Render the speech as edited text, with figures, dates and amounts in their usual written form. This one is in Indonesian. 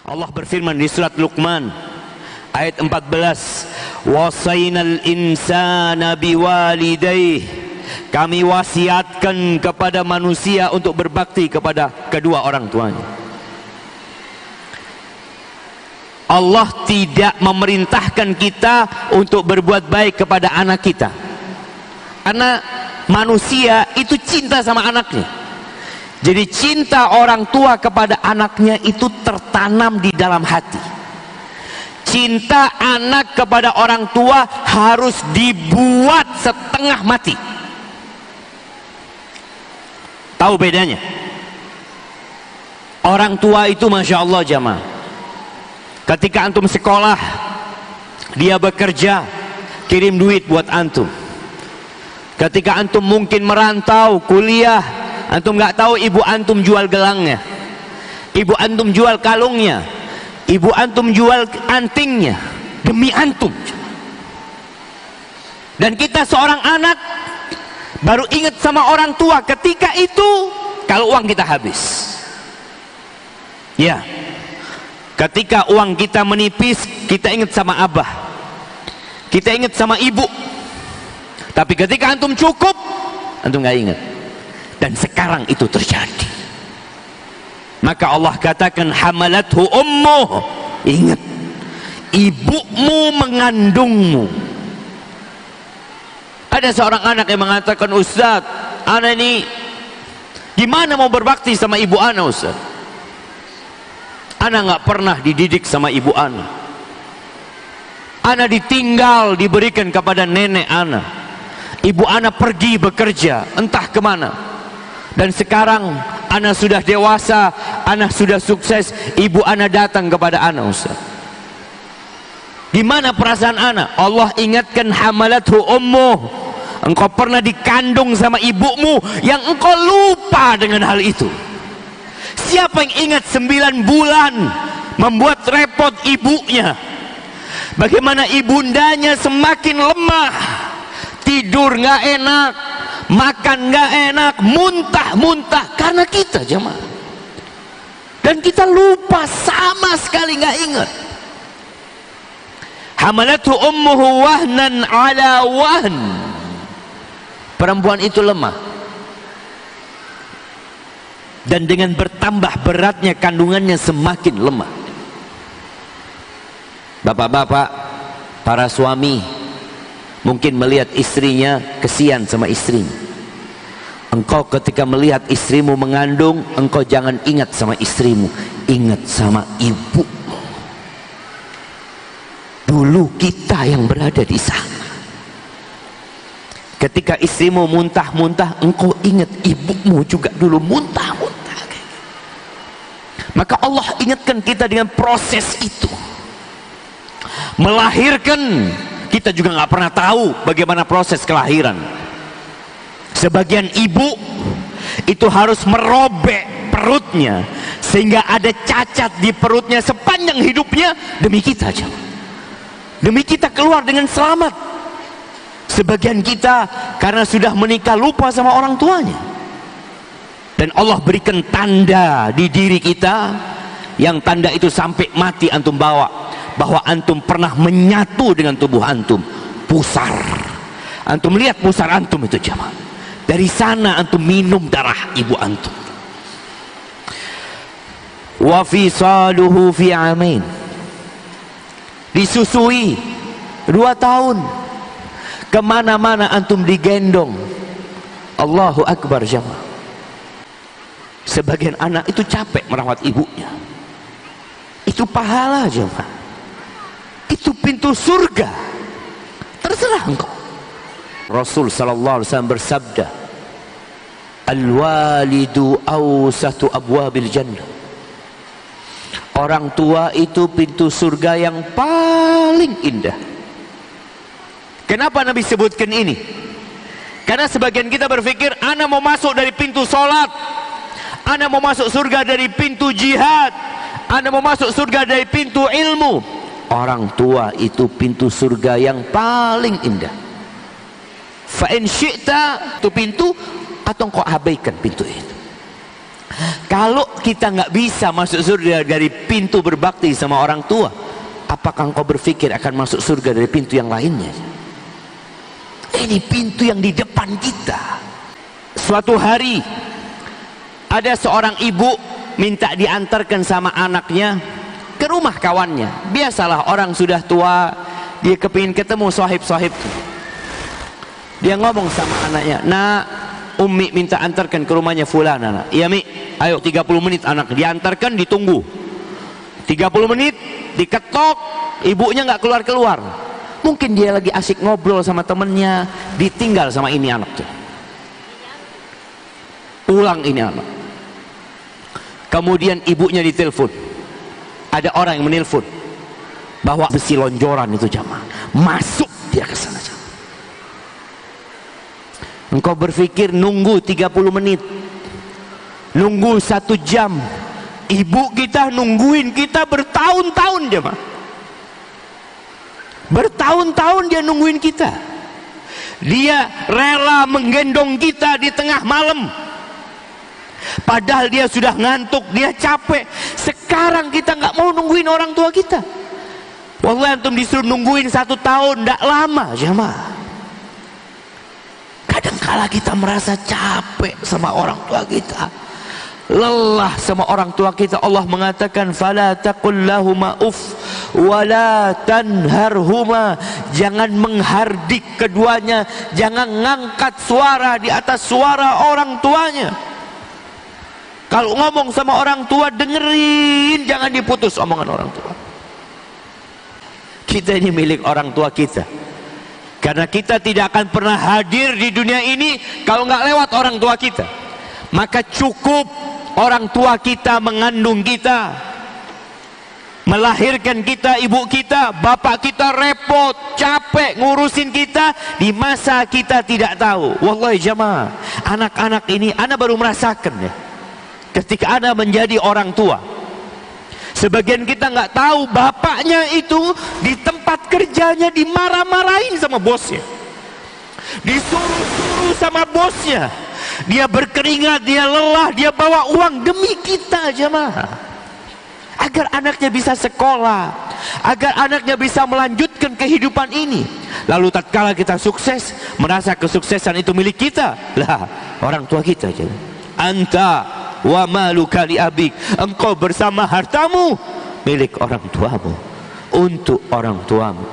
Allah berfirman di surat Luqman ayat 14, wasainal insana biwalidayh, kami wasiatkan kepada manusia untuk berbakti kepada kedua orang tuanya. Allah tidak memerintahkan kita untuk berbuat baik kepada anak kita, karena manusia itu cinta sama anaknya. Jadi cinta orang tua kepada anaknya itu tertanam di dalam hati. Cinta anak kepada orang tua harus dibuat setengah mati. Tahu bedanya? Orang tua itu Masya Allah jamaah, ketika antum sekolah, dia bekerja, kirim duit buat antum. Ketika antum mungkin merantau, kuliah, antum nggak tahu ibu antum jual gelangnya, ibu antum jual kalungnya, ibu antum jual antingnya demi antum. Dan kita seorang anak baru ingat sama orang tua ketika itu kalau uang kita habis. Ya, ketika uang kita menipis, kita ingat sama abah, kita ingat sama ibu. Tapi ketika antum cukup, antum nggak ingat. Dan sekarang itu terjadi. Maka Allah katakan hamalathu ummuh, ingat, ibumu mengandungmu. Ada seorang anak yang mengatakan, Ustaz, anak ini gimana mau berbakti sama ibu anak, Ustaz? Anak nggak pernah dididik sama ibu anak. Anak ditinggal, diberikan kepada nenek anak. Ibu anak pergi bekerja entah kemana. Dan sekarang anak sudah dewasa, anak sudah sukses, ibu anak datang kepada anak, Ustaz. Gimana perasaan anak? Allah ingatkan hamalathu ummuh, engkau pernah dikandung sama ibumu yang engkau lupa dengan hal itu. Siapa yang ingat 9 bulan membuat repot ibunya? Bagaimana ibundanya semakin lemah, tidur nggak enak, makan nggak enak, muntah-muntah karena kita jemaah. Dan kita lupa, sama sekali nggak ingat. Hamalathu ummuhu wahnan ala wahn. Perempuan itu lemah. Dan dengan bertambah beratnya kandungannya semakin lemah. Bapak-bapak, para suami mungkin melihat istrinya, kesian sama istrinya. Engkau ketika melihat istrimu mengandung, engkau jangan ingat sama istrimu, ingat sama ibu. Dulu kita yang berada di sana. Ketika istrimu muntah-muntah, engkau ingat ibumu juga dulu muntah-muntah. Maka Allah ingatkan kita dengan proses itu. Melahirkan, kita juga nggak pernah tahu bagaimana proses kelahiran. Sebagian ibu itu harus merobek perutnya sehingga ada cacat di perutnya sepanjang hidupnya demi kita aja. Demi kita keluar dengan selamat. Sebagian kita karena sudah menikah lupa sama orang tuanya. Dan Allah berikan tanda di diri kita, yang tanda itu sampai mati antum bawa, bahwa antum pernah menyatu dengan tubuh antum. Pusar. Antum lihat pusar antum itu jemaah. Dari sana antum minum darah ibu antum. Wa fisaluhu fi amain. Disusui 2 tahun. Kemana-mana antum digendong. Allahu Akbar jemaah. Sebagian anak itu capek merawat ibunya. Itu pahala jemaah. Itu pintu surga. Terserah engkau. Rasul sallallahu alaihi wasallam bersabda, al-walidu awsatu abwabil jannah. Orang tua itu pintu surga yang paling indah. Kenapa Nabi sebutkan ini? Karena sebagian kita berpikir, ana mau masuk dari pintu sholat, ana mau masuk surga dari pintu jihad, ana mau masuk surga dari pintu ilmu. Orang tua itu pintu surga yang paling indah. Fa in syi'ta, itu pintu, atau engkau abaikan pintu itu. Kalau kita nggak bisa masuk surga dari pintu berbakti sama orang tua, apakah engkau berpikir akan masuk surga dari pintu yang lainnya? Ini pintu yang di depan kita. Suatu hari ada seorang ibu minta diantarkan sama anaknya ke rumah kawannya. Biasalah orang sudah tua, dia kepingin ketemu sahib-sahib. Dia ngomong sama anaknya, "Nak, Umi minta antarkan ke rumahnya fulana." Nak. "Iya Mi, ayo 30 menit anak." Diantarkan, ditunggu 30 menit, diketok, ibunya nggak keluar-keluar. Mungkin dia lagi asik ngobrol sama temennya, ditinggal sama ini anak tuh. Pulang ini anak. Kemudian ibunya ditelepon. Ada orang yang menelpon bahwa besi lonjoran itu jamaah. Masuk dia ke sana. Engkau berpikir nunggu 30 menit, nunggu 1 jam. Ibu kita nungguin kita bertahun-tahun jemaah. Bertahun-tahun dia nungguin kita. Dia rela menggendong kita di tengah malam. Padahal dia sudah ngantuk, dia capek. Sekarang kita nggak mau nungguin orang tua kita. Wallahi antum disuruh nungguin 1 tahun, nggak lama jemaah. Kadangkala kita merasa capek sama orang tua kita, lelah sama orang tua kita. Allah mengatakan, "Fala taqul lahuma uff wala tanharhuma." Jangan menghardik keduanya, jangan ngangkat suara di atas suara orang tuanya. Kalau ngomong sama orang tua, dengerin, jangan diputus omongan orang tua. Kita ini milik orang tua kita. Karena kita tidak akan pernah hadir di dunia ini kalau nggak lewat orang tua kita. Maka cukup orang tua kita mengandung kita, melahirkan kita, ibu kita, bapak kita repot, capek ngurusin kita di masa kita tidak tahu. Wallahi jamaah, anak-anak ini ana baru merasakan ya, ketika ana menjadi orang tua. Sebagian kita nggak tahu bapaknya itu di tempat kerjanya dimarah-marahin sama bosnya, disuruh-suruh sama bosnya, dia berkeringat, dia lelah, dia bawa uang demi kita jemaah, agar anaknya bisa sekolah, agar anaknya bisa melanjutkan kehidupan ini. Lalu tatkala kita sukses, merasa kesuksesan itu milik kita, lah orang tua kita aja. Anta wa maluka li abik, engkau bersama hartamu milik orang tuamu, untuk orang tuamu.